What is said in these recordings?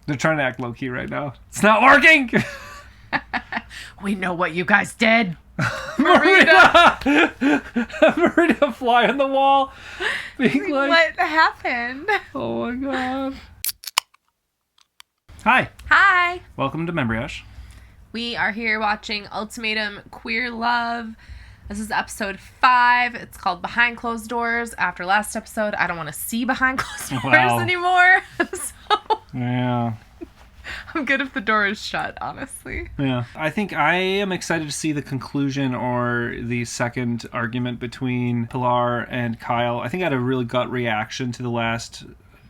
They're trying to act low-key right now. It's not working! We know what you guys did. Marita! Marita fly on the wall. Being like, what happened? oh my god. Hi. Hi. Welcome to membriash. We are here watching Ultimatum Queer Love. This is episode 5. It's called Behind Closed Doors. After last episode, I don't want to see behind closed doors anymore. So yeah. I'm good if the door is shut, honestly. Yeah. I think I am excited to see the conclusion or the second argument between Pilar and Kyle. I think I had a really gut reaction to the last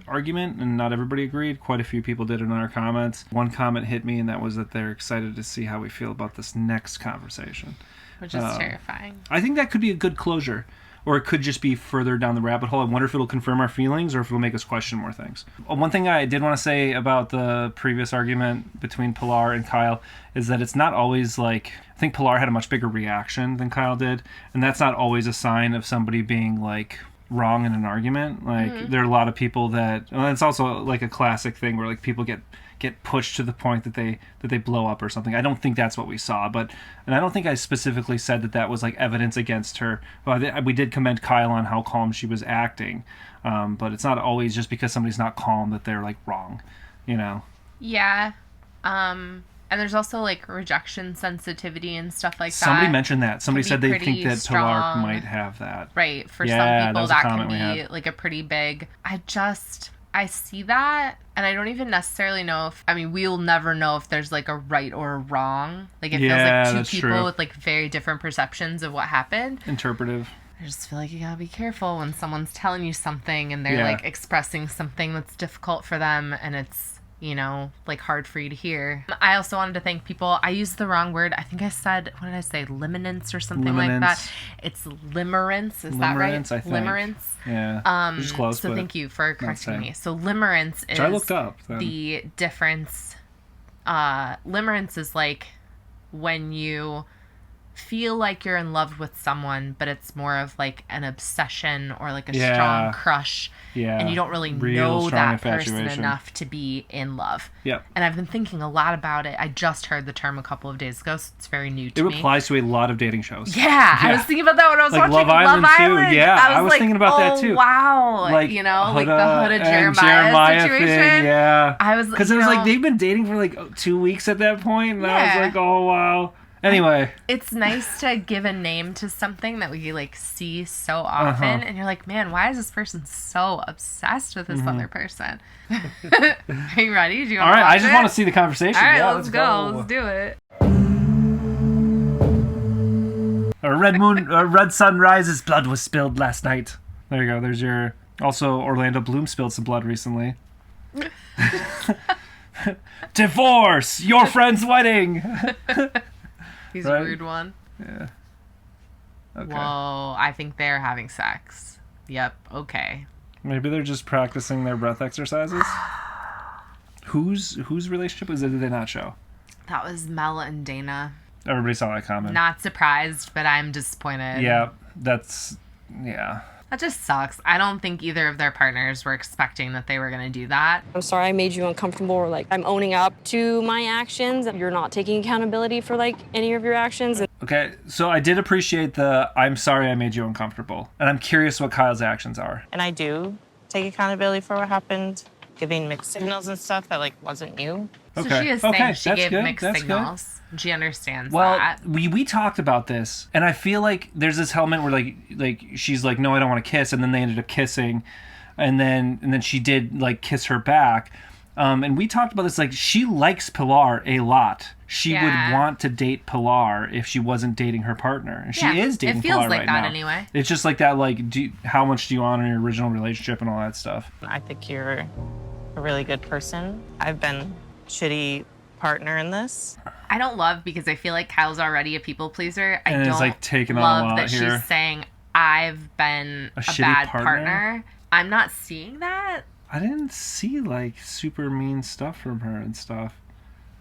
argument, and not everybody agreed. Quite a few people did in our comments. One comment hit me, and that was that they're excited to see how we feel about this next conversation. Which is terrifying. I think that could be a good closure. Or it could just be further down the rabbit hole. I wonder if it'll confirm our feelings or if it'll make us question more things. One thing I did want to say about the previous argument between Pilar and Kyle is that it's not always like... I think Pilar had a much bigger reaction than Kyle did. And that's not always a sign of somebody being like wrong in an argument. Like there are a lot of people that... Well, it's also like a classic thing where like people get pushed to the point that they blow up or something. I don't think that's what we saw, and I don't think I specifically said that was like evidence against her. Well, we did commend Kyle on how calm she was acting, but it's not always just because somebody's not calm that they're like wrong, you know? Yeah, and there's also like rejection sensitivity and stuff like that. Somebody mentioned that. Somebody said they think that strong. Pilar might have that. Right, for some people that can be had. like a pretty big... I see that, and I don't even necessarily know if... I mean, we'll never know if there's, like, a right or a wrong. Like, it feels like two people with, like, very different perceptions of what happened. Interpretive. I just feel like you gotta be careful when someone's telling you something and they're, like, expressing something that's difficult for them, and it's, you know, like, hard for you to hear. I also wanted to thank people. I used the wrong word. I think I said, what did I say? Limerence or something like that. It's limerence. Is that right? I think. Limerence. Yeah. Which is close, so thank you for correcting me. So limerence is I looked up, the difference. Limerence is like when you feel like you're in love with someone, but it's more of like an obsession or like a strong crush. Yeah. And you don't really know that person enough to be in love. Yep. And I've been thinking a lot about it. I just heard the term a couple of days ago, so it's very new to me. It applies to a lot of dating shows. Yeah. I was thinking about that when I was watching Love Island too. Yeah, I was like, thinking about that too. Wow. Like, you know, Huda like the Huda Jeremiah situation. Thing, yeah. I was because it was like they've been dating for like 2 weeks at that point, and I was like, oh wow. Anyway. It's nice to give a name to something that we like see so often, and you're like, man, why is this person so obsessed with this other person? Are you ready? Do you want to watch I just want to see the conversation. All right, let's go. Let's do it. A red sun rises, blood was spilled last night. There you go. There's your... Also, Orlando Bloom spilled some blood recently. Divorce! Your friend's wedding! He's a rude one. Yeah. Okay. Whoa, I think they're having sex. Yep, okay. Maybe they're just practicing their breath exercises? Whose relationship was it? Did they not show? That was Mel and Dana. Everybody saw that comment. Not surprised, but I'm disappointed. Yeah, that's... Yeah. That just sucks. I don't think either of their partners were expecting that they were going to do that. I'm sorry I made you uncomfortable, or like I'm owning up to my actions. You're not taking accountability for like any of your actions. Okay, so I did appreciate the I'm sorry I made you uncomfortable. And I'm curious what Kyle's actions are. And I do take accountability for what happened, giving mixed signals and stuff that like wasn't you. So she is saying she gave mixed signals. Good. She understands that. Well, we talked about this, and I feel like there's this element where like she's like, no, I don't want to kiss, and then they ended up kissing, and then she did like kiss her back, and we talked about this. Like she likes Pilar a lot. She would want to date Pilar if she wasn't dating her partner, and she is dating Pilar right now. It feels like that anyway. It's just like that. Like, how much do you honor your original relationship and all that stuff? I think you're a really good person. I've been shitty partner in this. I don't love because I feel like Kyle's already a people pleaser. I don't like taking love on a lot that here. She's saying I've been a bad partner. I'm not seeing that. I didn't see like super mean stuff from her and stuff.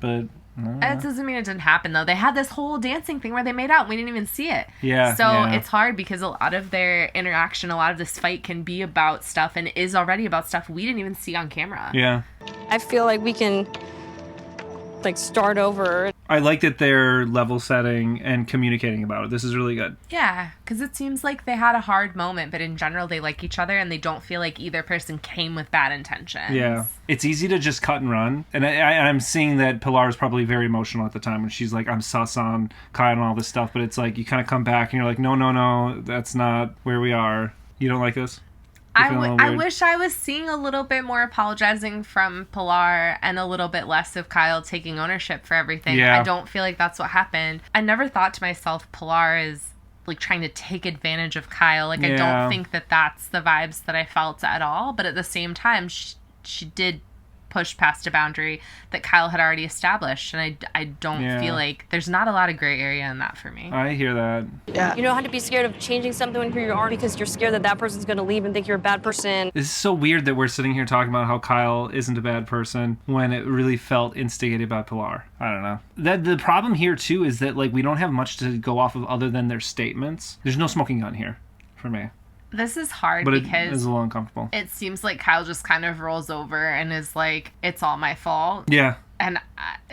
but That doesn't mean it didn't happen, though. They had this whole dancing thing where they made out and we didn't even see it. Yeah. So it's hard because a lot of their interaction, a lot of this fight can be about stuff and is already about stuff we didn't even see on camera. Yeah. I feel like we can, like, start over. I like that they're level setting and communicating about it. This is really good. Yeah, because it seems like they had a hard moment, but in general, they like each other and they don't feel like either person came with bad intentions. Yeah. It's easy to just cut and run. And I'm seeing that Pilar is probably very emotional at the time when she's like, I'm sus on Kyle and all this stuff. But it's like, you kind of come back and you're like, no, that's not where we are. You don't like this? I wish I was seeing a little bit more apologizing from Pilar and a little bit less of Kyle taking ownership for everything. Yeah. I don't feel like that's what happened. I never thought to myself Pilar is like trying to take advantage of Kyle. Like, I don't think that that's the vibes that I felt at all. But at the same time, she did push past a boundary that Kyle had already established. And I don't feel like there's not a lot of gray area in that for me. I hear that. Yeah. You don't have to be scared of changing something when you aren't because you're scared that person's going to leave and think you're a bad person. This is so weird that we're sitting here talking about how Kyle isn't a bad person when it really felt instigated by Pilar. I don't know. The problem here, too, is that, like, we don't have much to go off of other than their statements. There's no smoking gun here for me. This is hard But because it is a little uncomfortable. It seems like Kyle just kind of rolls over and is like, it's all my fault. Yeah. And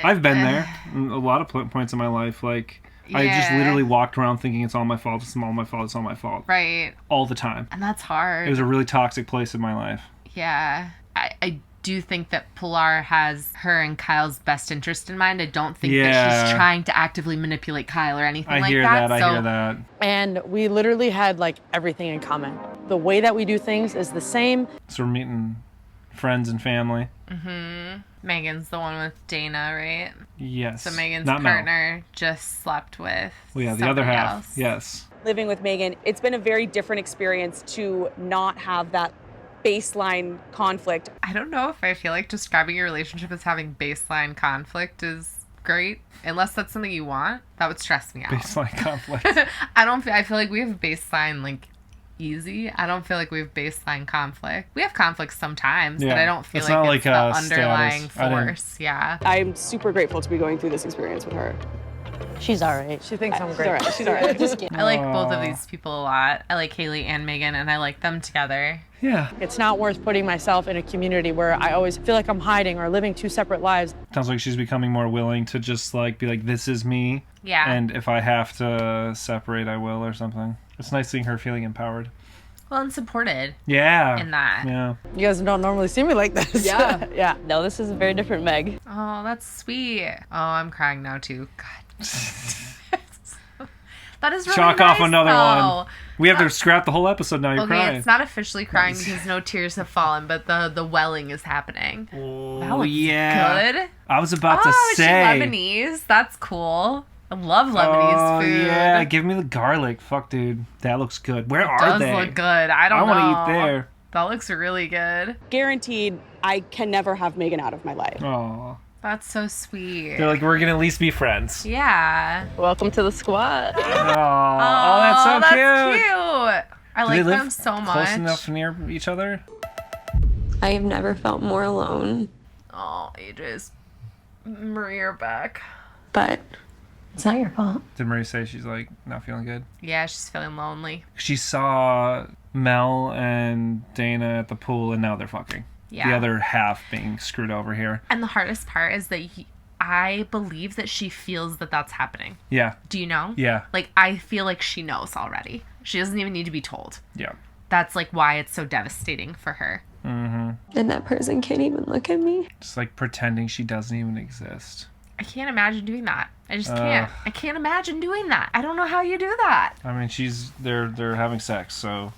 I've been there a lot of points in my life. Like, I just literally walked around thinking it's all my fault, it's all my fault, it's all my fault. Right. All the time. And that's hard. It was a really toxic place in my life. Yeah. I do think that Pilar has her and Kyle's best interest in mind. I don't think that she's trying to actively manipulate Kyle or anything like that. I hear that. And we literally had, like, everything in common. The way that we do things is the same. So we're meeting friends and family. Mm-hmm. Megan's the one with Dana, right? Yes. So Megan's Not partner Mel. just slept with the other half. else. Yes. Living with Megan, it's been a very different experience to not have that baseline conflict. I don't know if I feel like describing your relationship as having baseline conflict is great. Unless that's something you want, that would stress me out. Baseline conflict. I feel like we have baseline, like, easy. I don't feel like we have baseline conflict. We have conflicts sometimes, but I don't feel like it's the underlying force. Yeah. I'm super grateful to be going through this experience with her. She's all right. She thinks I'm great. She's all right. Just kidding. I like both of these people a lot. I like Haley and Megan, and I like them together. Yeah. It's not worth putting myself in a community where I always feel like I'm hiding or living two separate lives. Sounds like she's becoming more willing to just, like, be like, this is me. Yeah. And if I have to separate, I will or something. It's nice seeing her feeling empowered. Well, and supported. Yeah. In that. Yeah. You guys don't normally see me like this. Yeah. Yeah. No, this is a very different Meg. Oh, that's sweet. Oh, I'm crying now, too. God. That is really Chalk nice, off another though. one. We have to scrap the whole episode now. You're crying. It's not officially crying because no tears have fallen, but the welling is happening. Oh, That looks yeah. good. I was about to Oh, say. she Lebanese. That's cool. I love Lebanese food. Yeah, give me the garlic. Fuck, dude. That looks good. Where are Does they? look good. I don't know. I want to eat there. That looks really good. Guaranteed, I can never have Megan out of my life. Aw. That's so sweet. They're like, we're going to at least be friends. Yeah. Welcome to the squad. Oh, that's so cute. I Do like they live them so much. close enough near each other? I have never felt more alone, Oh, AJ's Maria back. but it's not your fault. Did Marie say she's like not feeling good? Yeah, she's feeling lonely. She saw Mel and Dana at the pool and now they're fucking. Yeah. The other half being screwed over here. And the hardest part is that I believe that she feels that that's happening. Yeah. Do you know? Yeah. Like, I feel like she knows already. She doesn't even need to be told. Yeah. That's, like, why it's so devastating for her. Mm-hmm. And that person can't even look at me. Just like pretending she doesn't even exist. I can't imagine doing that. I just can't. I can't imagine doing that. I don't know how you do that. I mean, they're having sex, so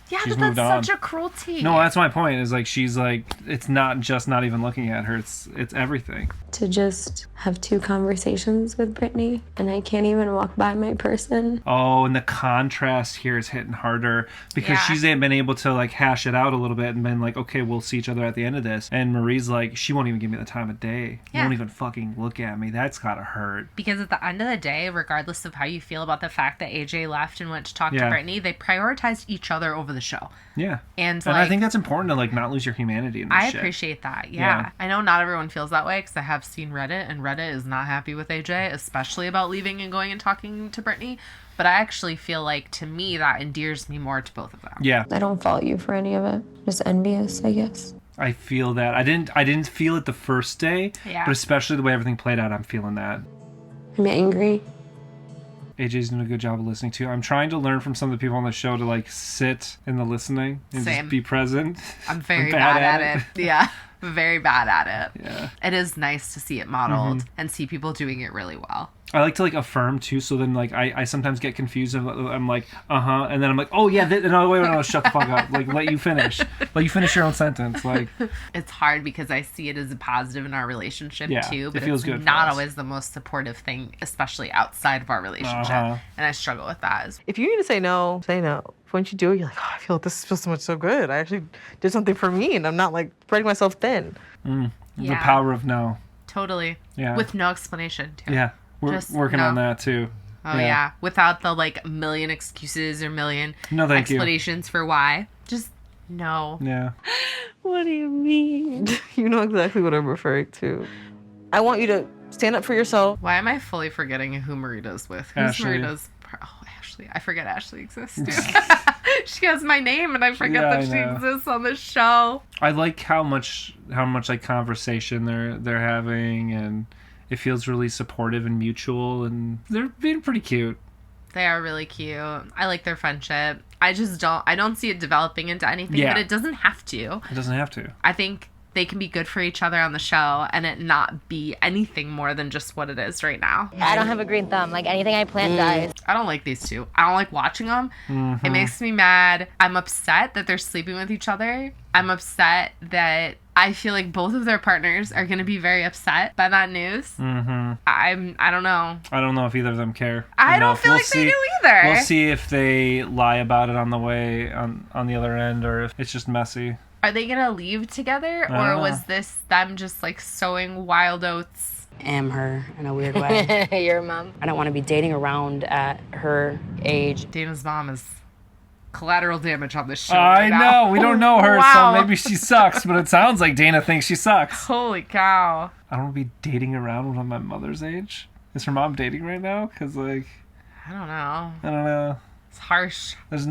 Yeah, she's but that's moved on. such a cruelty. No, that's my point. Is like she's like it's not just not even looking at her. It's everything. To just have 2 conversations with Brittany, and I can't even walk by my person. Oh, and the contrast here is hitting harder because Yeah. she's been able to like hash it out a little bit and been like, okay, we'll see each other at the end of this. And Marie's like, she won't even give me the time of day. Yeah. You won't even fucking look at me. That's gotta hurt. Because at the end of the day, regardless of how you feel about the fact that AJ left and went to talk to Yeah. Brittany, they prioritized each other over the show. Yeah. And I think that's important to, like, not lose your humanity in this I shit. appreciate that. Yeah. I know not everyone feels that way because I have seen Reddit, and Reddit is not happy with AJ, especially about leaving and going and talking to Brittany. But I actually feel like, to me, that endears me more to both of them. Yeah. I don't fault you for any of it. Just envious, I guess. I feel that. I didn't feel it the first day, Yeah. but especially the way everything played out, I'm feeling that. I'm angry. AJ's doing a good job of listening too. I'm trying to learn from some of the people on the show to, like, sit in the listening and Same. just be present. I'm very bad at it. Yeah. Very bad at it. Yeah. It is nice to see it modeled and see people doing it really well. I like to, like, affirm too, so then, like, I sometimes get confused. I'm like, and then I'm like, oh yeah, no, wait, no, shut the fuck up. Like, let you finish your own sentence. Like, It's hard because I see it as a positive in our relationship too, it but feels it's good for not us. always the most supportive thing, especially outside of our relationship. And I struggle with that as If you need to say no, say no. Once you do it, you're like, oh, I feel like this feels so good. I actually did something for me, and I'm not, like, spreading myself thin. the Yeah. power of no. Totally. Yeah. With no explanation too. Yeah. We're Just working no. on that too. Oh yeah. Without the, like, million excuses or million No, thank you. explanations for why. Just no. Yeah. What do you mean? You know exactly what I'm referring to. I want you to stand up for yourself. Why am I fully forgetting who Marita's with? Who's Ashley. Marita's? Oh, Ashley. I forget Ashley exists too. She has my name, and I forget Yeah, that I she know. exists on the show. I like how much like conversation they're having, and it feels really supportive and mutual, and they're being pretty cute. They are really cute. I like their friendship. I don't see it developing into anything, Yeah. but it doesn't have to. It doesn't have to. I think they can be good for each other on the show and it not be anything more than just what it is right now. I don't have a green thumb. Like, anything I plant dies. I don't like these two. I don't like watching them. It makes me mad. I'm upset that they're sleeping with each other. I'm upset that I feel like both of their partners are going to be very upset by that news. I don't know. I don't know if either of them care. I don't enough. feel like they do either. We'll see if they lie about it on the way on the other end, or if it's just messy. Are they going to leave together, or was this them just, like, sowing wild oats? Am her in a weird way. Your mom. I don't want to be dating around at her age. Dana's mom is collateral damage on this show. I right now. know. We don't know her, Wow. so maybe she sucks, but it sounds like Dana thinks she sucks. Holy cow. I don't want to be dating around when I'm my mother's age. Is her mom dating right now? Because, like, I don't know. I don't know. It's harsh. There's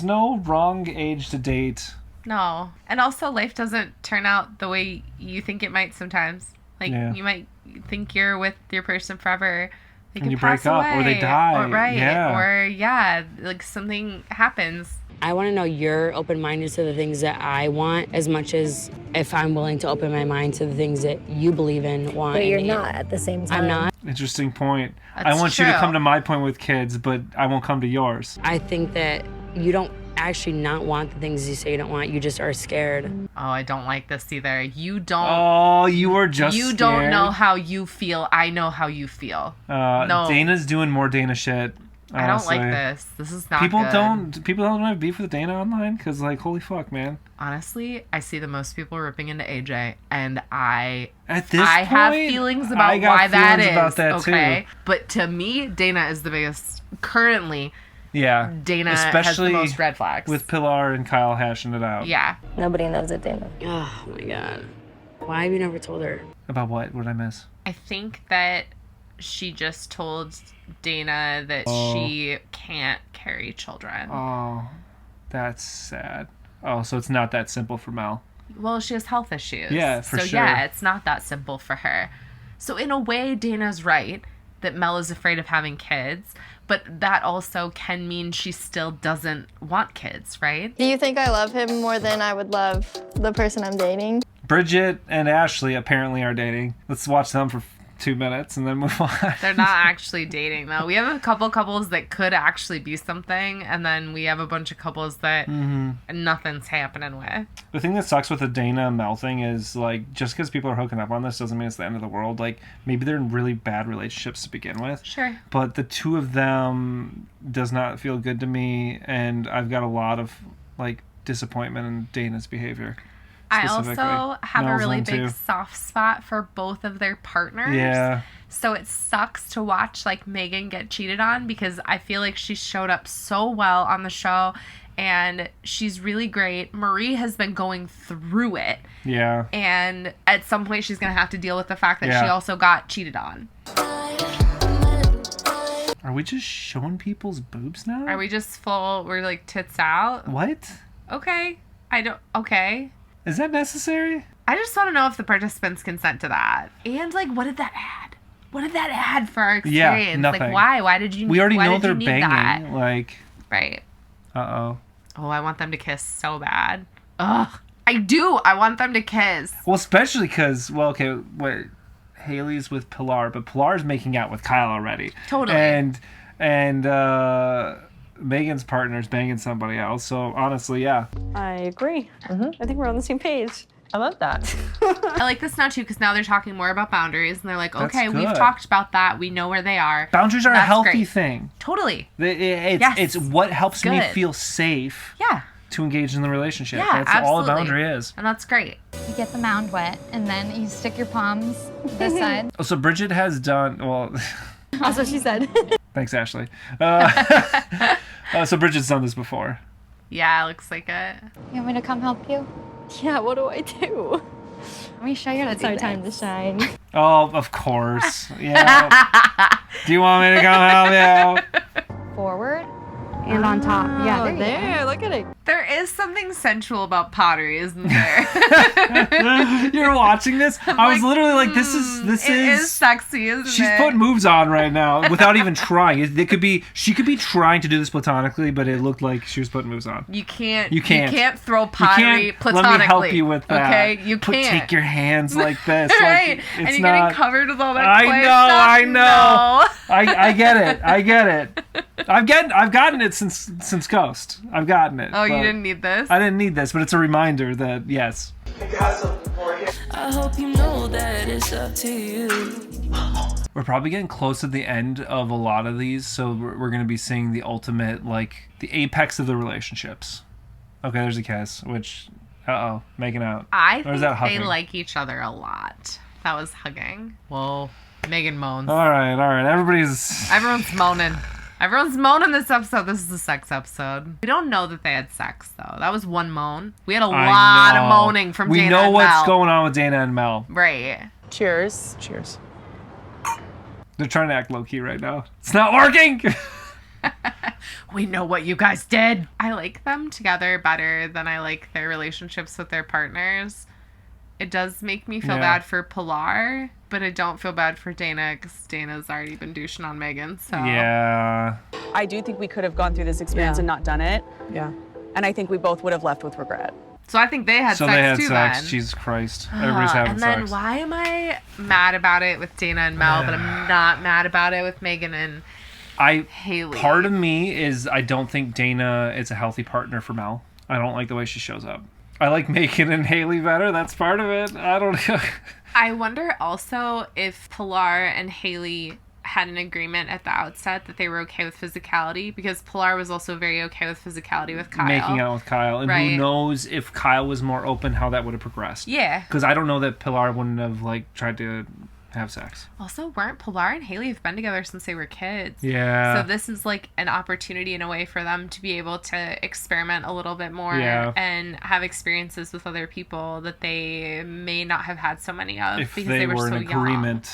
no wrong age to date. No. And also, life doesn't turn out the way you think it might sometimes. Like, Yeah. you might think you're with your person forever. They And can you pass break up, or they away, die. Or, right. Yeah. Or, yeah, like, something happens. I want to know you're open-minded to the things that I want as much as if I'm willing to open my mind to the things that you believe in, want. But you're and not at the same time. I'm not. Interesting point. I That's want you to true. come to my point with kids, but I won't come to yours. I think that you don't actually not want the things you say you don't want. You just are scared. Oh, I don't like this either. You don't. Oh, you were just You scared. don't know how you feel. I know how you feel. No. Dana's doing more Dana shit. I don't like honestly. this. This is not People good. don't have beef with Dana online, because, like, holy fuck, man. Honestly, I see the most people ripping into AJ, and I At this I have point, feelings I about got why that feelings is. about that, okay, but to me, Dana is the biggest. Currently, Yeah. Dana Especially has the most red flags. with Pilar and Kyle hashing it out. Yeah, Nobody knows it, Dana. Oh my god. Why have you never told her? About what? What did I miss? I think that she just told Dana that she can't carry children. Oh, that's sad. Oh, so it's not that simple for Mel. Well, she has health issues. Yeah, for so sure. yeah, it's not that simple for her. So in a way, Dana's right that Mel is afraid of having kids, but that also can mean she still doesn't want kids, right? Do you think I love him more than I would love the person I'm dating? Bridget and Ashley apparently are dating. Let's watch them for 2 minutes and then move on. They're not actually dating, though. We have a couple couples that could actually be something, and then we have a bunch of couples that nothing's happening with. The thing that sucks with the Dana and Mel thing is, like, just because people are hooking up on this doesn't mean it's the end of the world. Like, maybe they're in really bad relationships to begin with. Sure. But the two of them does not feel good to me, and I've got a lot of, like, disappointment in Dana's behavior. I specifically. also have a Mel's really one, big too. soft spot for both of their partners. Yeah. So it sucks to watch, like, Megan get cheated on because I feel like she showed up so well on the show and she's really great. Marie has been going through it. Yeah. And at some point she's going to have to deal with the fact that she also got cheated on. Are we just showing people's boobs now? Are we just we're like tits out? What? Okay. Okay. Is that necessary? I just want to know if the participants consent to that. And like, what did that add? What did that add for our experience? Yeah, nothing. Like, why? Why did you? We already why know did they're you need banging. that? Like. Right. Oh, I want them to kiss so bad. Ugh. I do. I want them to kiss. Well, especially because, Haley's with Pilar, but Pilar's making out with Kyle already. Totally. And Megan's partner's banging somebody else. So honestly, yeah. I agree. I think we're on the same page. I love that. I like this now too because now they're talking more about boundaries and they're like, That's okay, we've good. talked about that. We know where they are. Boundaries are a That's healthy great. thing. Totally. It's what helps me Good. feel safe. Yeah. To engage in the relationship. Yeah, That's all a absolutely. boundary is. And that's great. You get the mound wet, and then you stick your palms this side. Oh, so Bridget has done, That's what she said. Thanks, Ashley. So Bridget's done this before. Yeah, it looks like it. You want me to come help you? Yeah, what do I do? Let me show you. It's our time to shine. Oh, of course. Yeah. Do you want me to come help you? Forward and on top. Yeah, Oh, there, look at it. There is something sensual about pottery, isn't there? You're watching this? I was literally like, this It is sexy, isn't it? She's putting moves on right now without even trying. She could be trying to do this platonically, but it looked like she was putting moves on. You can't throw You pottery can't platonically. let me help you with that. Okay, you can't. Take your hands like this. Right, Like, and it's you're not, getting covered with all that I clay know, stuff. I know. No. I get it. I've gotten it since Ghost. I've gotten it. Oh, you but didn't need this? I didn't need this, but it's a reminder that yes. I hope you know that it's up to you. We're probably getting close to the end of a lot of these, so we're going to be seeing the ultimate, like, the apex of the relationships. Okay, there's a kiss, which, making out. I Or think is that they hugging? like each other a lot. That was hugging. Whoa. Megan moans. All right. Everyone's moaning. Everyone's moaning this episode. This is a sex episode. We don't know that they had sex, though. That was one moan. We had a lot of moaning from Dana and Mel. We know what's going on with Dana and Mel. Right. Cheers. Cheers. They're trying to act low-key right now. It's not working! We know what you guys did. I like them together better than I like their relationships with their partners. It does make me feel bad for Pilar, but I don't feel bad for Dana because Dana's already been douching on Megan. So Yeah. I do think we could have gone through this experience and not done it. Yeah. And I think we both would have left with regret. So I think they had So sex they had too sex. then. Jesus Christ. Everybody's having and then sex. why am I mad about it with Dana and Mel, but I'm not mad about it with Megan and Haley? Part of me is I don't think Dana is a healthy partner for Mel. I don't like the way she shows up. I like Megan and Haley better. That's part of it. I don't know. I wonder also if Pilar and Haley had an agreement at the outset that they were okay with physicality, because Pilar was also very okay with physicality with Kyle. Making out with Kyle. And Right. who knows if Kyle was more open, how that would have progressed. Yeah. Because I don't know that Pilar wouldn't have tried to have sex. Also, weren't Pilar and Haley have been together since they were kids. Yeah. So this is like an opportunity in a way for them to be able to experiment a little bit more and have experiences with other people that they may not have had so many of If because they were were so in agreement,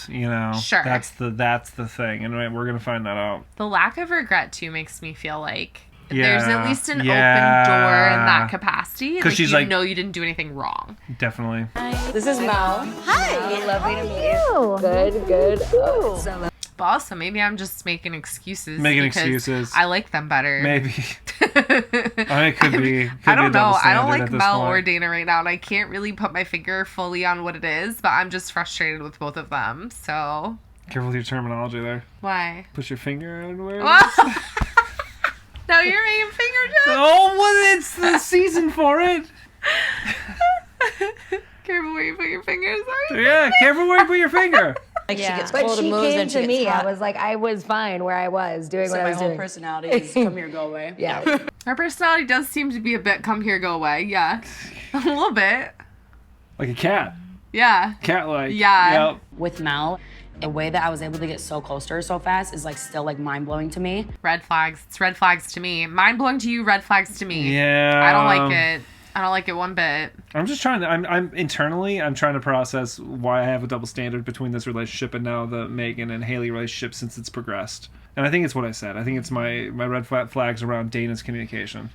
Sure. That's the thing. And we're going to find that out. The lack of regret too makes me feel like Yeah. there's at least an Yeah. open door in that capacity. 'Cause she's you like- know you didn't do anything wrong. Definitely. This is Mel. Hi. Lovely to meet you. Good. Oh, it's so lovely. But also, maybe I'm just making excuses. Making because excuses. I like them better. Maybe. It could be. I don't know. I don't at like this Mel point. or Dana right now, and I can't really put my finger fully on what it is, but I'm just frustrated with both of them. So. Careful with your terminology there. Why? Put your finger in where it Well, is. no, you're making finger jokes. Oh, well, it's the season for it. Careful where you put your fingers. Yeah, careful where you put your finger. Like Yeah. she gets But cold she moves came and she to gets me. hot. I was like, I was fine where I was doing So what I my was whole doing. personality is come here, go away. Yeah. Her personality does seem to be a bit come here, go away. Yeah. A little bit. Like a cat. Yeah. Cat-like. Yeah. Yep. With Mel, The way that I was able to get so close to her so fast is like still like mind-blowing to me. Red flags. It's red flags to me. Mind-blowing to you, red flags to me. Yeah. I don't like it. I don't like it one bit. I'm just trying to, I'm internally, I'm trying to process why I have a double standard between this relationship and now the Megan and Haley relationship since it's progressed. And I think it's what I said. I think it's my red flags around Dana's communication.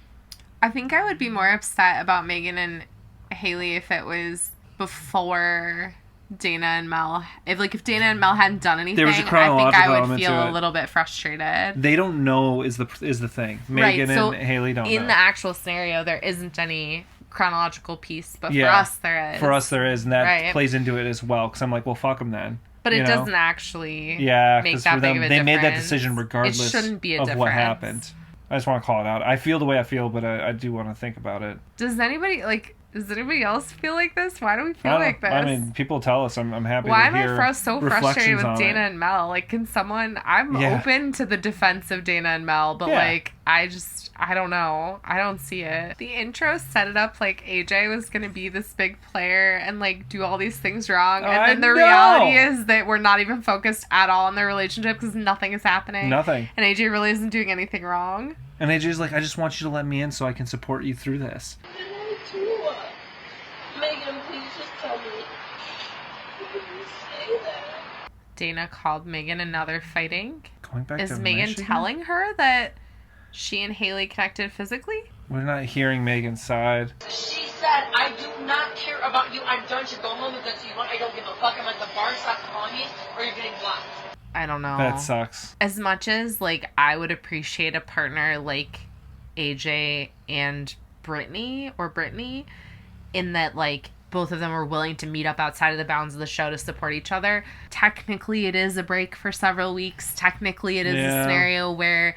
I think I would be more upset about Megan and Haley if it was before Dana and Mel. If Dana and Mel hadn't done anything, There was a I think chronological I would element feel to a it. little bit frustrated. They don't know is the thing. Megan right, so and Haley don't know. In the actual scenario, there isn't any chronological piece, but Yeah. for us there is. For us there is, and that Right. plays into it as well, because I'm like, well, fuck them then. But it You know? doesn't actually Yeah, make because that for big them, of a they difference. made that decision regardless It shouldn't be a of difference. what happened. I just want to call it out. I feel the way I feel, but I do want to think about it. Does anybody else feel like this? Why do we feel I don't like know. this? I mean, people tell us. I'm happy Why to am hear I so frustrated reflections with on Dana it. and Mel? Like, can someone... I'm Yeah. open to the defense of Dana and Mel, but, Yeah. I don't know. I don't see it. The intro set it up like AJ was going to be this big player and, do all these things wrong. And then the reality is that we're not even focused at all on their relationship because nothing is happening. Nothing. And AJ really isn't doing anything wrong. And AJ's like, I just want you to let me in so I can support you through this. Megan, please just tell me. Please say that. Dana called Megan and now they're fighting. Going back Is to Megan Michigan? telling her that she and Haley connected physically? We're not hearing Megan's side. She said, I do not care about you. I'm done. You go home and that's what you want. I don't give a fuck. I'm at the bar. Stop calling me or you're getting blocked. I don't know. That sucks. As much as I would appreciate a partner like AJ and Brittany, in that both of them were willing to meet up outside of the bounds of the show to support each other. Technically, it is a break for several weeks. Technically, it is a scenario where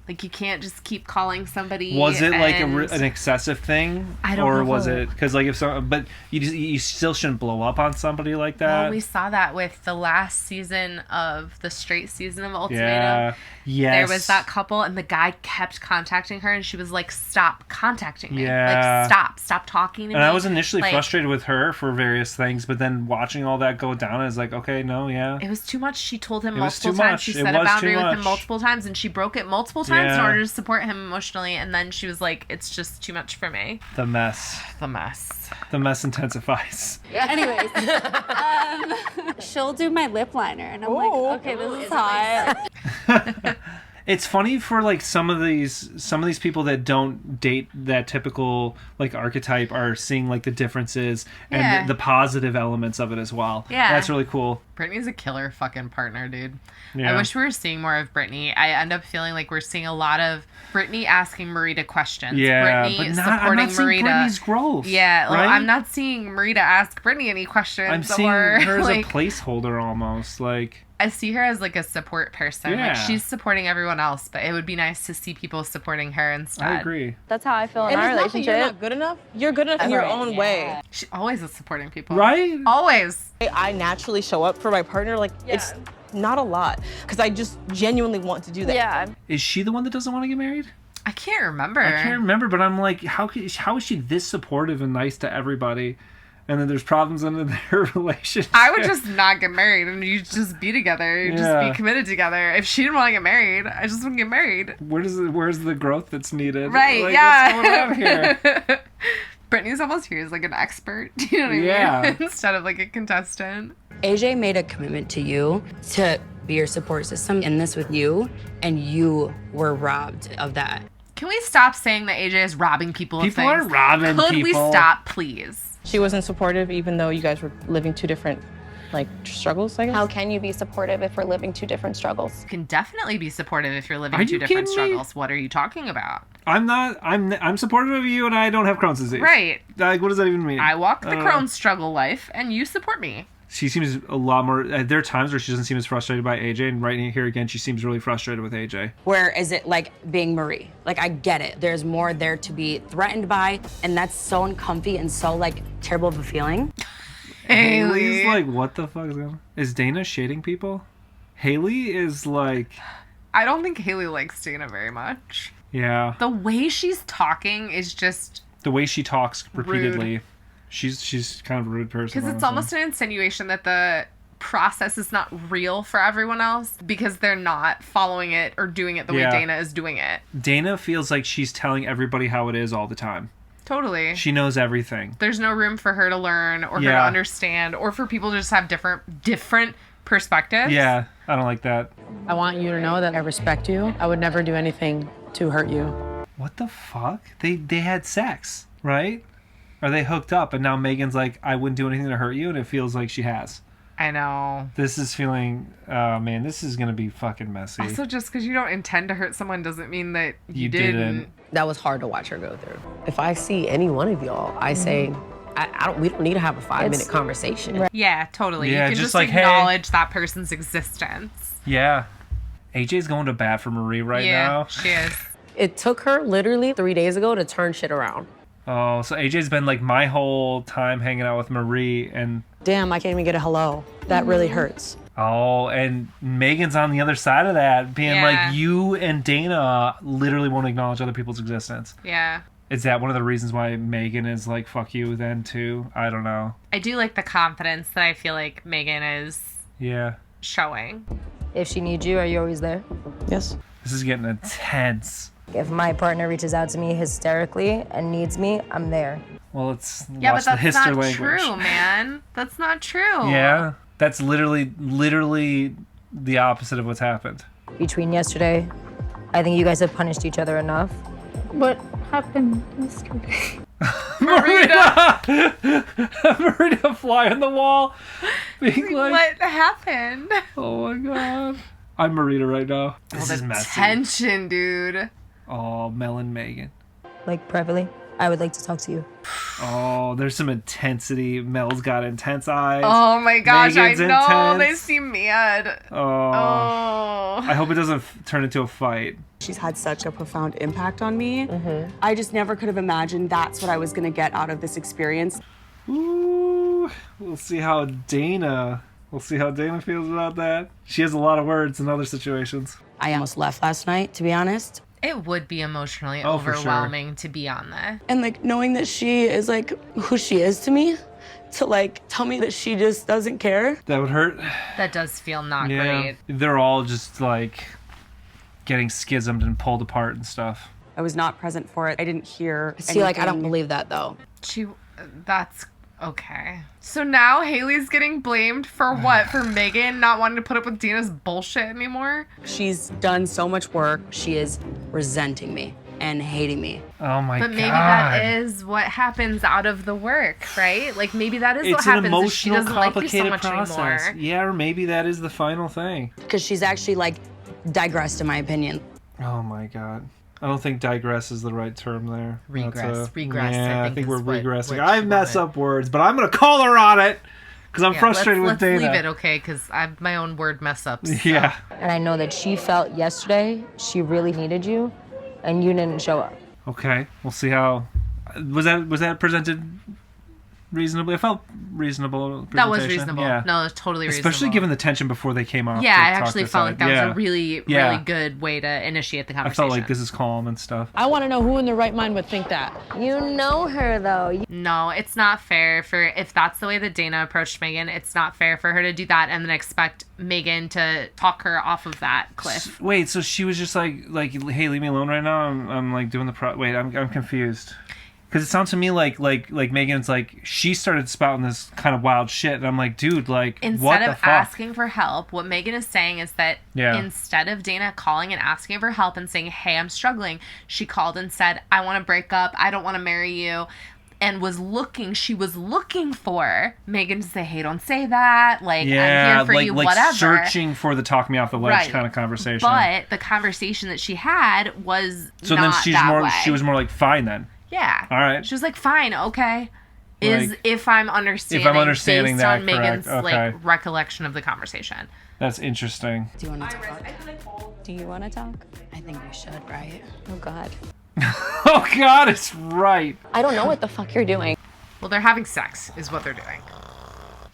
you can't just keep calling somebody. Was it an excessive thing? I don't know. Or was it because but you still shouldn't blow up on somebody like that. Well, we saw that with the last season of the straight season of Ultimatum. Yeah. Yes. There was that couple, and the guy kept contacting her, and she was like, "Stop contacting me! Yeah. Stop talking to me." And I was initially frustrated with her for various things, but then watching all that go down, I was like, okay, no, yeah. It was too much. She told him It was multiple too times. much. She It set a was boundary too with him much. multiple times, and she broke it multiple times in Yeah. order to support him emotionally. And then she was like, "It's just too much for me." The mess. The mess. The mess intensifies. Anyways, she'll do my lip liner, and I'm like, okay, this is hot. It's funny for some of these people that don't date that typical archetype are seeing the differences and the positive elements of it as well. Yeah. That's really cool. Brittany's a killer fucking partner, dude. Yeah. I wish we were seeing more of Brittany. I end up feeling like we're seeing a lot of Brittany asking Marita questions. Yeah, Brittany but supporting I'm not seeing Marita. Brittany's growth. Yeah, well, right? I'm not seeing Marita ask Brittany any questions. I'm seeing or, her as a placeholder almost. I see her as a support person. Yeah. She's supporting everyone else, but it would be nice to see people supporting her instead. I agree. That's how I feel in And our it's not that relationship. you're not good enough. You're good enough in your own way. She always is supporting people. Right? Always. I naturally show up for my partner. It's not a lot because I just genuinely want to do that. Yeah. Is she the one that doesn't want to get married? I can't remember. I can't remember, but I'm like, how is she this supportive and nice to everybody? And then there's problems in their relationship. I would just not get married and you just be together. You just be committed together. If she didn't want to get married, I just wouldn't get married. Where's the growth that's needed? Right, yeah. What's going on here? Brittany's almost here as an expert. You know what I mean? Instead of a contestant. AJ made a commitment to you to be your support system in this with you, and you were robbed of that. Can we stop saying that AJ is robbing people of things? People aren't robbing people. Could we stop, please? She wasn't supportive even though you guys were living two different struggles, I guess. How can you be supportive if we're living two different struggles? You can definitely be supportive if you're living Are two you different kidding me? struggles. What are you talking about? I'm not. I'm supportive of you, and I don't have Crohn's disease. Right. What does that even mean? I walk the Crohn's struggle life, and you support me. She seems a lot more. There are times where she doesn't seem as frustrated by AJ, and right here again, she seems really frustrated with AJ. Where is it being Marie? I get it. There's more there to be threatened by, and that's so uncomfy and so terrible of a feeling. Haley's what the fuck is going on? Is Dana shading people? Haley is I don't think Haley likes Dana very much. Yeah. The way she's talking is just The way she talks repeatedly. rude. She's kind of a rude person. Because it's almost an insinuation that the process is not real for everyone else because they're not following it or doing it the way Dana is doing it. Dana feels like she's telling everybody how it is all the time. Totally. She knows everything. There's no room for her to learn or her to understand or for people to just have different perspectives. Yeah, I don't like that. I want you to know that I respect you. I would never do anything to hurt you. What the fuck? They had sex, right? Or they hooked up, and now Megan's like, I wouldn't do anything to hurt you, and it feels like she has. I know. This is feeling, oh man, this is gonna be fucking messy. Also, just because you don't intend to hurt someone doesn't mean that you didn't. That was hard to watch her go through. If I see any one of y'all, I say, we don't need to have a 5-minute conversation. Right. Yeah, totally. Yeah, you can just like, acknowledge that person's existence. Yeah. AJ's going to bat for Marie right now. She is. It took her literally 3 days ago to turn shit around. Oh, so AJ's been like my whole time hanging out with Marie and... Damn, I can't even get a hello. That really hurts. Oh, and Megan's on the other side of that, being like, you and Dana literally won't acknowledge other people's existence. Yeah. Is that one of the reasons why Megan is like, fuck you then too? I don't know. I do like the confidence that I feel like Megan is showing. If she needs you, are you always there? Yes. This is getting intense. If my partner reaches out to me hysterically and needs me, I'm there. Well, let's but watch the that's history not language. true, man. That's not true. Yeah, that's literally the opposite of what's happened. Between yesterday, I think you guys have punished each other enough. What happened yesterday? Marita fly on the wall. Being like, what happened? Oh my god. I'm Marita right now. This is messy. Tension, dude. Oh, Mel and Megan. Like, privately, I would like to talk to you. Oh, there's some intensity. Mel's got intense eyes. Oh my gosh, Megan's I know. intense. They seem mad. Oh. I hope it doesn't turn into a fight. She's had such a profound impact on me. I just never could have imagined that's what I was going to get out of this experience. Ooh, we'll see how Dana feels about that. She has a lot of words in other situations. I almost left last night, to be honest. It would be emotionally Oh, for overwhelming to be on there. And like knowing that she is like who she is to me, to like tell me that she just doesn't care. That would hurt. That does feel not great. They're all just like getting schismed and pulled apart and stuff. I was not present for it. I didn't hear. See, like, I don't believe that though. That's okay. So now Haley's getting blamed for what? For Megan not wanting to put up with Dana's bullshit anymore? She's done so much work. She is resenting me and hating me. Oh my god. But maybe that is what happens out of the work, right? Like maybe that is what happens. It's an She emotional, doesn't like you so complicated much process. anymore. Yeah, or maybe that is the final thing. Because she's actually, like, digressed, in my opinion. Oh my god. I don't think digress is the right term there. Regress. Yeah, I think we're is what regressing. she I mess wanted. up words, but I'm going to call her on it because I'm frustrated with Dana. Let's leave it, okay? Because I have my own word mess ups. So. Yeah. And I know that she felt yesterday she really needed you, and you didn't show up. Okay, we'll see how. Was that presented reasonably? I felt reasonable. That was presentation. reasonable. Yeah. No, it was totally reasonable. Especially given the tension before they came off. Yeah, to I talk actually this felt out. like that was a really good way to initiate the I conversation. felt like this is calm and stuff. I want to know who in their right mind would think that. You know her, though. No, it's not fair for, if that's the way that Dana approached Megan, it's not fair for her to do that and then expect Megan to talk her off of that cliff. Wait, so she was just like, hey, leave me alone right now. I'm like doing the wait, I'm confused. Because it sounds to me like Megan's like, she started spouting this kind of wild shit. And I'm like, dude, like, Instead what the of fuck? asking for help, what Megan is saying is that Yeah. instead of Dana calling and asking for help and saying, hey, I'm struggling, she called and said, I want to break up. I don't want to marry you. And she was looking for Megan to say, hey, don't say that. Like, I'm here for you, whatever. Searching for the talk me off the ledge kind of conversation. But the conversation that she had was so not then she was more like, fine then. Yeah. All right. She was like, fine, okay. Like, if I'm understanding based that, on correct. Megan's Okay. like recollection of the conversation. That's interesting. Do you want to talk? Do you want to talk? I think we should, right? Oh, God. Oh, God, it's right. I don't know what the fuck you're doing. Well, they're having sex, is what they're doing.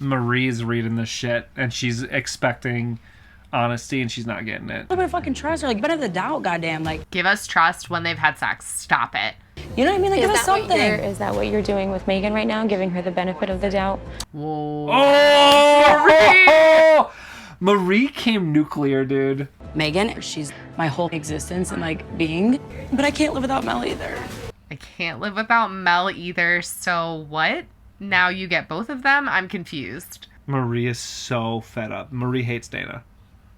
Marie's reading this shit, and she's expecting honesty, and she's not getting it. A little bit of fucking trust, or like, better the doubt, goddamn. Like, give us trust when they've had sex. Stop it. You know what I mean? Like, give us something. Is that what you're doing with Megan right now, giving her the benefit of the doubt? Whoa. Oh! Marie came nuclear, dude. Megan, she's my whole existence and like being, but I can't live without Mel either. I can't live without Mel either. So what? Now you get both of them? I'm confused. Marie is so fed up. Marie hates Dana.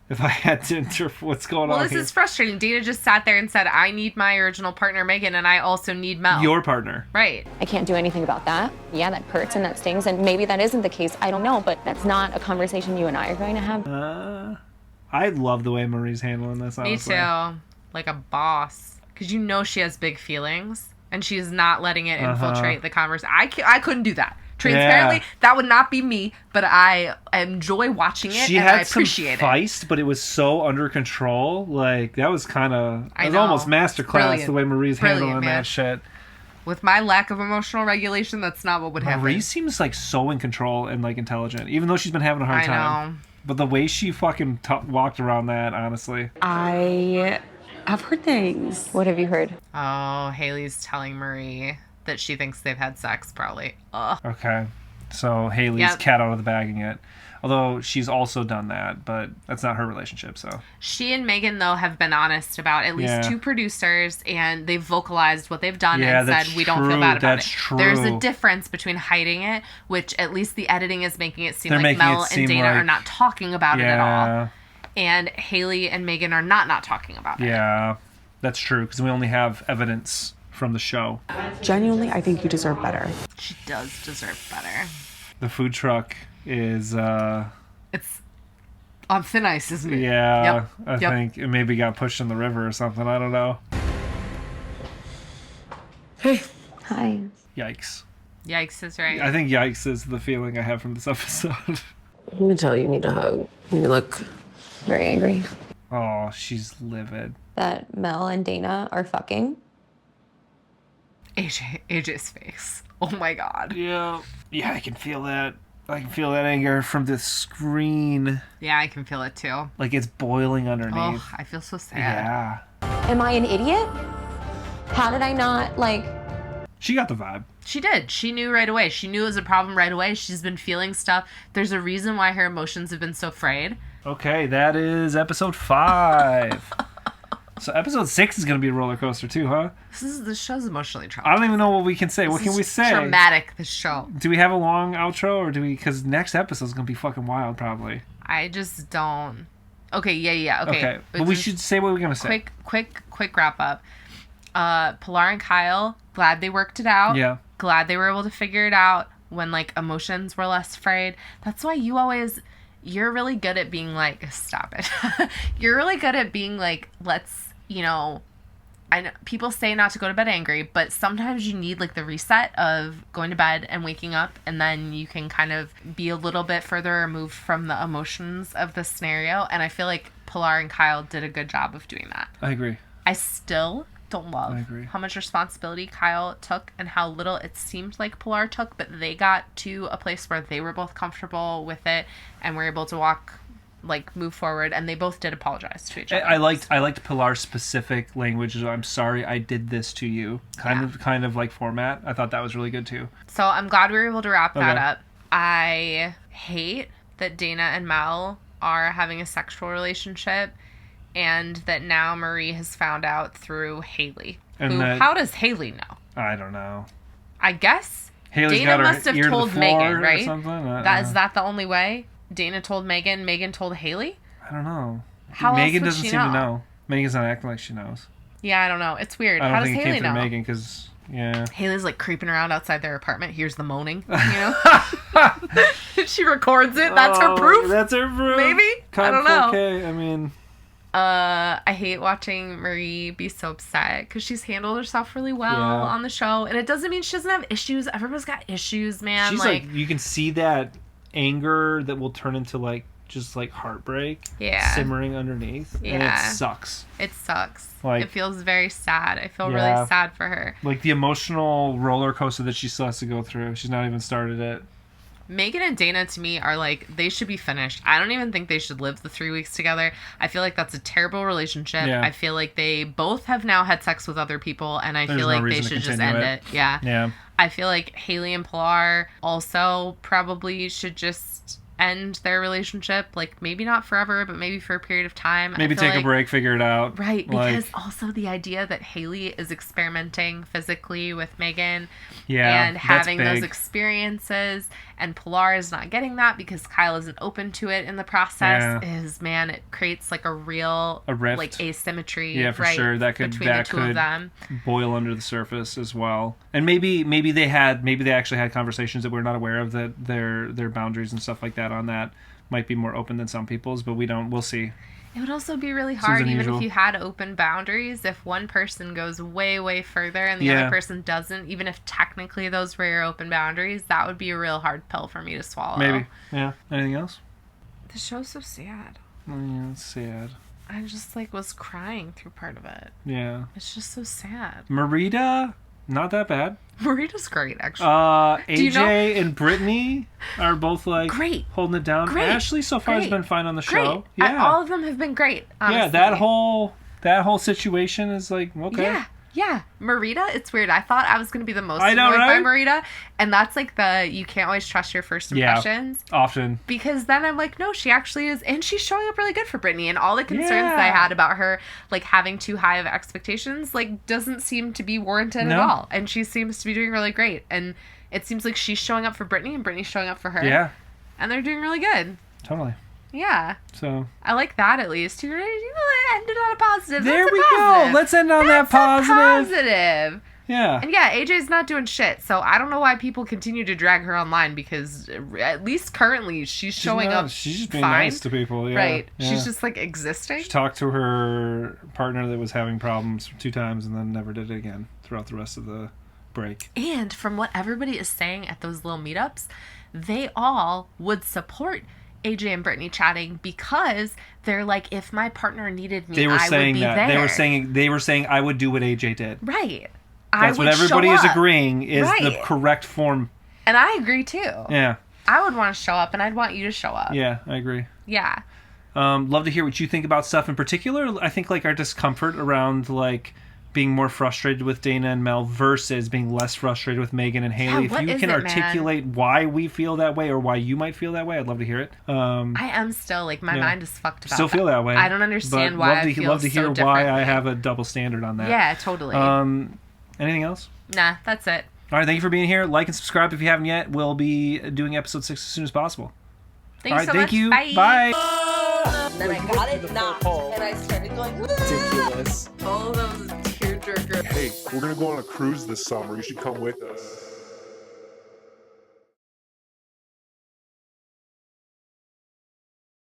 If I had to interpret what's going on Well, this here. is frustrating. Dana just sat there and said, I need my original partner, Megan, and I also need Mel. Your partner. Right. I can't do anything about that. Yeah, that hurts and that stings, and maybe that isn't the case. I don't know, but that's not a conversation you and I are going to have. I love the way Marie's handling this, honestly. Me too. Like a boss. Because you know she has big feelings, and she's not letting it infiltrate the conversation. I couldn't do that. Transparently, that would not be me, but I enjoy watching it, and I appreciate some feist, but it was so under control. Like, that was kind of... It was almost masterclass, the way Marie's handling that shit. With my lack of emotional regulation, that's not what would happen. Marie seems, like, so in control and, like, intelligent, even though she's been having a hard time. Know. But the way she fucking walked around that, honestly. I've heard things. What have you heard? Oh, Haley's telling Marie that she thinks they've had sex, probably. Ugh. Okay. So Haley's cat out of the bagging it. Although she's also done that, but that's not her relationship, so. She and Megan, though, have been honest about at least two producers, and they've vocalized what they've done and said, we don't feel bad about it. True. There's a difference between hiding it, which at least the editing is making it seem like Mel and Dana are not talking about it at all. And Haley and Megan are not talking about it. Yeah, that's true, because we only have evidence from the show. Genuinely, I think you deserve better. She does deserve better. The food truck is it's on thin ice, isn't it? Yeah. I think it maybe got pushed in the river or something. I don't know. Hey. Hi. Yikes. Yikes is right. I think yikes is the feeling I have from this episode. I'm gonna tell you need a hug. You look very angry. Oh, she's livid. That Mel and Dana are fucking. AJ's face. Oh my god. Yeah, I can feel that. I can feel that anger from the screen. Yeah, I can feel it too. Like it's boiling underneath. Oh, I feel so sad. Yeah. Am I an idiot? How did I not, She got the vibe. She did. She knew right away. She knew it was a problem right away. She's been feeling stuff. There's a reason why her emotions have been so frayed. Okay, that is episode 5. So episode 6 is going to be a roller coaster too, huh? This show's emotionally traumatizing. I don't even know what we can say. What can we say? Traumatic, this show. Do we have a long outro, or do we... Because next episode's going to be fucking wild, probably. I just don't... Okay, yeah. Okay. But we should say what we're going to say. Quick wrap up. Pilar and Kyle, glad they worked it out. Yeah. Glad they were able to figure it out when, emotions were less frayed. That's why you're really good at being stop it. You're really good at being let's, I know people say not to go to bed angry, but sometimes you need the reset of going to bed and waking up, and then you can kind of be a little bit further removed from the emotions of the scenario. And I feel like Pilar and Kyle did a good job of doing that. I agree. I still don't love how much responsibility Kyle took and how little it seemed like Pilar took, but they got to a place where they were both comfortable with it and were able to move forward, and they both did apologize to each other. I liked Pilar's specific language. I'm sorry I did this to you. Kind of like format. I thought that was really good too. So I'm glad we were able to wrap that up. I hate that Dana and Mel are having a sexual relationship, and that now Marie has found out through Haley. How does Haley know? I don't know. I guess Haley's Dana must have told Megan, right? Is that the only way? Dana told Megan, Megan told Haley? I don't know. How Megan else would doesn't she seem to know. Megan's not acting like she knows. Yeah, I don't know. It's weird. I don't How think does it Haley came know? through Megan because, yeah. Haley's creeping around outside their apartment. Here's the moaning, She records it. That's her proof. That's her proof. Maybe? I don't know. Okay, I mean... I hate watching Marie be so upset because she's handled herself really well on the show, and it doesn't mean she doesn't have issues. Everyone's got issues, man. She's you can see that anger that will turn into just heartbreak simmering underneath. Yeah. And it sucks. It sucks. It feels very sad. I feel really sad for her. The emotional roller coaster that she still has to go through. She's not even started it. Megan and Dana, to me, are like, they should be finished. I don't even think they should live the 3 weeks together. I feel like that's a terrible relationship. Yeah. I feel like they both have now had sex with other people, and I feel like they should just end it. Yeah. Yeah. I feel like Haley and Pilar also probably should just end their relationship. Like, maybe not forever, but maybe for a period of time. Maybe take a break, figure it out. Right, because also the idea that Haley is experimenting physically with Megan and having those experiences, and Pilar is not getting that because Kyle isn't open to it in the process, is, man, it creates like a rift. like asymmetry. Yeah, for sure. That could between the two of them. Boil under the surface as well. And maybe they actually had conversations that we're not aware of, that their boundaries and stuff like that on that might be more open than some people's, but we'll see. It would also be really hard, even if you had open boundaries, if one person goes way, way further and the other person doesn't, even if technically those were your open boundaries, that would be a real hard pill for me to swallow. Maybe. Yeah. Anything else? The show's so sad. Yeah, it's sad. I just, was crying through part of it. Yeah. It's just so sad. Marita, not that bad. Marita's great, actually. AJ and Brittany are both great, holding it down. Great. Ashley so far has been fine on the show. Yeah, all of them have been great. Honestly. Yeah, that whole situation is okay. Yeah. Marita, it's weird. I thought I was going to be the most annoyed by Marita, and that's you can't always trust your first impressions. Yeah, often. Because then I'm like, no, she actually is, and she's showing up really good for Brittany, and all the concerns that I had about her, having too high of expectations, doesn't seem to be warranted at all, and she seems to be doing really great, and it seems like she's showing up for Brittany, and Brittany's showing up for her. Yeah. And they're doing really good. Totally. Yeah. So I like that at least. You ended on a positive. There we go. Let's end on that positive. Yeah. And yeah, AJ's not doing shit. So I don't know why people continue to drag her online, because at least currently she's showing up. She's just being fine. nice to people. Yeah. Right. Yeah. She's just existing. She talked to her partner that was having problems 2 times and then never did it again throughout the rest of the break. And from what everybody is saying at those little meetups, they all would support AJ and Brittany chatting, because they're like, if my partner needed me, I would be there. They were saying I would do what AJ did. Right. That's what everybody is agreeing is the correct form. And I agree too. Yeah. I would want to show up, and I'd want you to show up. Yeah, I agree. Yeah. Love to hear what you think about stuff in particular. I think our discomfort around being more frustrated with Dana and Mel versus being less frustrated with Megan and Haley. Yeah, if you can articulate why we feel that way or why you might feel that way, I'd love to hear it. I am still my mind is fucked about. Still feel that way. I don't understand why. Love to hear why I have a double standard on that. Yeah, totally. Anything else? Nah, that's it. All right, thank you for being here. Like and subscribe if you haven't yet. We'll be doing episode 6 as soon as possible. Thanks so much. You. Bye. And then I got it knocked, and I started going, ridiculous. All those tearjerker. Hey, we're gonna go on a cruise this summer. You should come with us.